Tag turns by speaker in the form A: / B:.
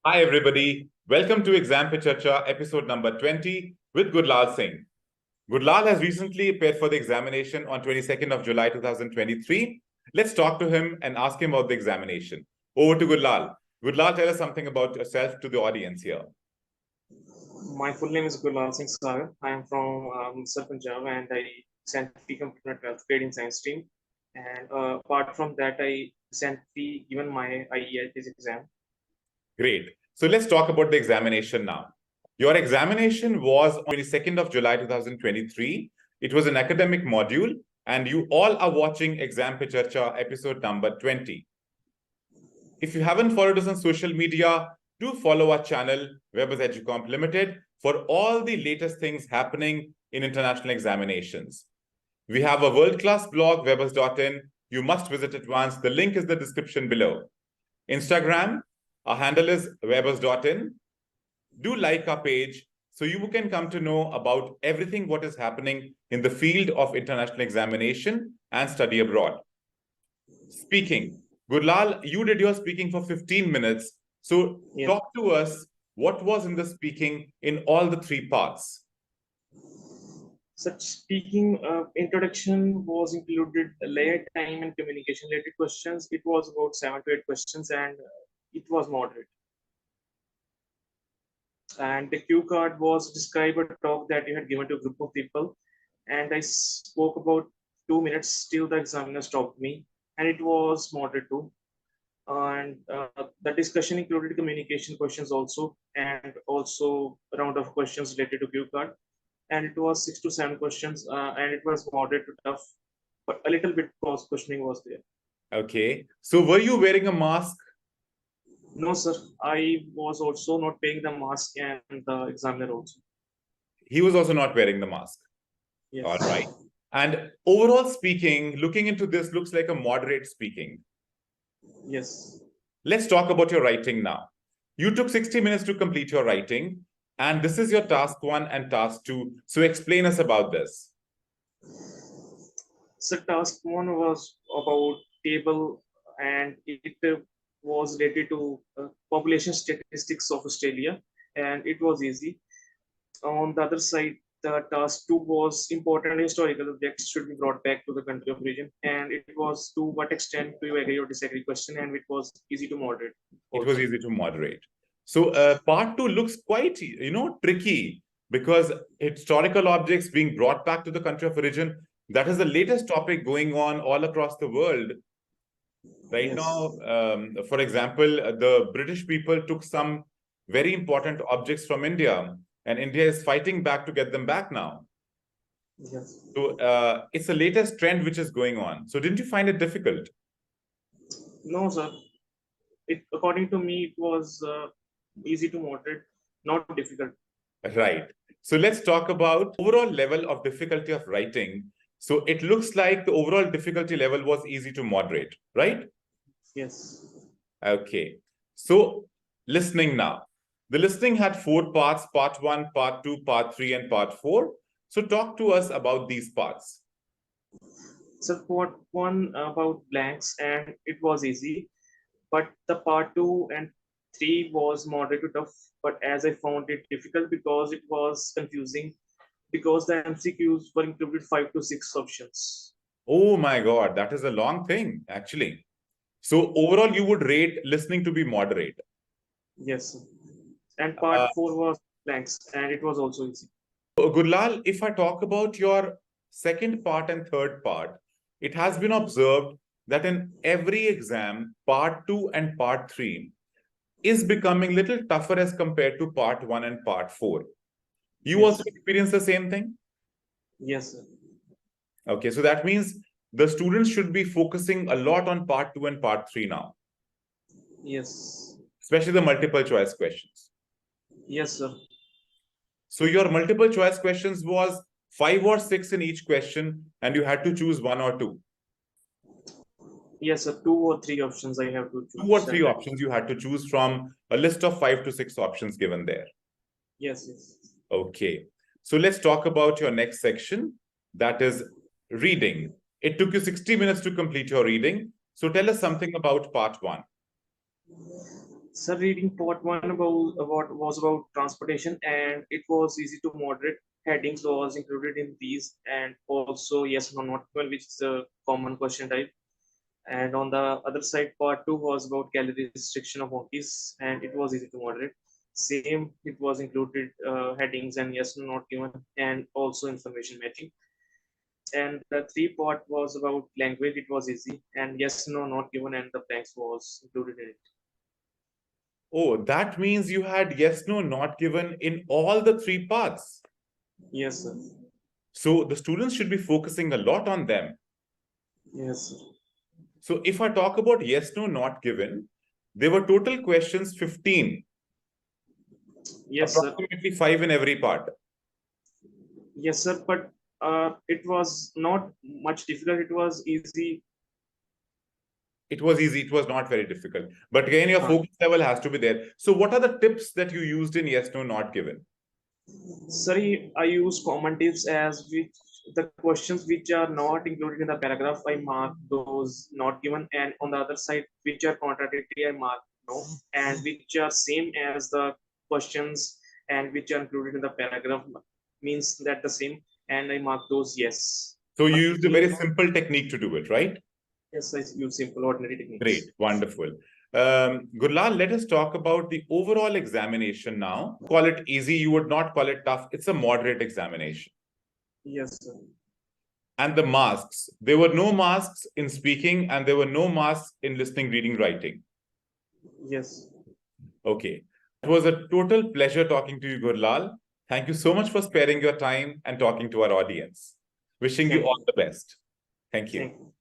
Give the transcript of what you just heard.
A: Hi, everybody. Welcome to Exam Pe Charcha, episode number 20 with Gurlal Singh. Gurlal has recently appeared for the examination on 22nd of July 2023. Let's talk to him and ask him about the examination. Over to Gurlal. Gurlal, tell us something about yourself to the audience here.
B: My full name is Gurlal Singh. I am from Punjab and I recently completed 12th grade in science stream. And apart from that, I recently given my IELTS exam.
A: Great. So let's talk about the examination now. Your examination was on 22nd of July 2023. It was an academic module, and you all are watching Exam Pe Charcha episode number 20. If you haven't followed us on social media, do follow our channel, webberzeducomplimited, for all the latest things happening in international examinations. We have a world-class blog, webbers.in. You must visit it once. The link is in the description below. Instagram, our handle is webbers.in. Do like our page so you can come to know about everything what is happening in the field of international examination and study abroad. Speaking. Gurlal, you did your speaking for 15 minutes. So talk to us, what was in the speaking in all the three parts?
B: Such speaking introduction was included layer time and communication related questions. It was about 7 to 8 questions and it was moderate. And the cue card was describe a talk that you had given to a group of people. And I spoke about 2 minutes till the examiner stopped me. And it was moderate too. And the discussion included communication questions also, and also a round of questions related to cue card. And it was 6 to 7 questions, and it was moderate to tough, but a little bit cross questioning was there.
A: Okay. So were you wearing a mask?
B: No, sir. I was also not wearing the mask, and the examiner also.
A: He was also not wearing the mask.
B: Yes.
A: All right. And overall speaking, looking into this looks like a moderate speaking.
B: Yes.
A: Let's talk about your writing now. You took 60 minutes to complete your writing, and this is your task 1 and task 2. So explain us about this.
B: So task 1 was about table, and it was related to population statistics of Australia, and it was easy. On the other side, the task 2 was important historical objects should be brought back to the country of origin, and it was to what extent do you agree or disagree question, and it was easy to moderate.
A: Also. It was easy to moderate. So part 2 looks quite, tricky, because historical objects being brought back to the country of origin, that is the latest topic going on all across the world. Right now, for example, the British people took some very important objects from India, and India is fighting back to get them back now.
B: Yes.
A: So it's the latest trend which is going on. So didn't you find it difficult?
B: No, sir. According to me, it was easy to moderate, not difficult.
A: Right. So let's talk about overall level of difficulty of writing. So it looks like the overall difficulty level was easy to moderate, right?
B: Yes.
A: Okay. So listening now. The listening had 4 parts, part 1, part 2, part 3, and part 4. So talk to us about these parts.
B: So part 1 about blanks, and it was easy. But the part 2 and 3 was moderate to tough. But as I found it difficult because it was confusing, because the MCQs were included 5 to 6 options.
A: Oh my God, that is a long thing, actually. So overall, you would rate listening to be moderate.
B: Yes. And part 4 was blanks, and it was also easy.
A: Gurlal, if I talk about your second part and third part, it has been observed that in every exam, part 2 and part 3 is becoming a little tougher as compared to part 1 and part 4. You also experience the same thing?
B: Yes, sir.
A: Okay, so that means the students should be focusing a lot on part 2 and part 3 now.
B: Yes.
A: Especially the multiple choice questions.
B: Yes, sir.
A: So your multiple choice questions was 5 or 6 in each question, and you had to choose 1 or 2.
B: Yes, sir. 2 or 3 options I have to choose.
A: 2 or 3 options you had to choose from a list of 5 to 6 options given there.
B: Yes, yes.
A: Okay. So let's talk about your next section, that is reading. It took you 60 minutes to complete your reading. So tell us something about part 1.
B: So reading part one about was about transportation, and it was easy to moderate. Headings was included in these, and also yes, no, not given, which is a common question type. And on the other side, part two was about calorie restriction of monkeys, and it was easy to moderate. Same, it was included headings and yes, no, not given, and also information matching. And the three part was about language. It was easy, and yes, no, not given, and the blanks was included in it.
A: Oh, that means you had yes, no, not given in all the three parts.
B: Yes, sir.
A: So the students should be focusing a lot on them.
B: Yes, sir.
A: So if I talk about yes, no, not given, there were total questions 15,
B: Yes, sir.
A: approximately 5 in every part.
B: Yes, sir. But it was not much difficult. It was easy.
A: It was easy. It was not very difficult. But again, your focus level has to be there. So what are the tips that you used in yes, no, not given?
B: Sorry, I use common tips as which the questions which are not included in the paragraph, I mark those not given, and on the other side, which are contradictory, I mark no, and which are same as the questions and which are included in the paragraph means that the same, and I mark those yes.
A: So you used a very simple technique to do it, right?
B: Yes, I use simple ordinary
A: Great,
B: techniques.
A: wonderful. Gurlal, let us talk about the overall examination now. Call it easy, you would not call it tough. It's a moderate examination.
B: Yes, sir.
A: And the masks. There were no masks in speaking and there were no masks in listening, reading, writing.
B: Yes.
A: Okay. It was a total pleasure talking to you, Gurlal. Thank you so much for sparing your time and talking to our audience. Wishing you all the best. Thank you.
B: Thank you.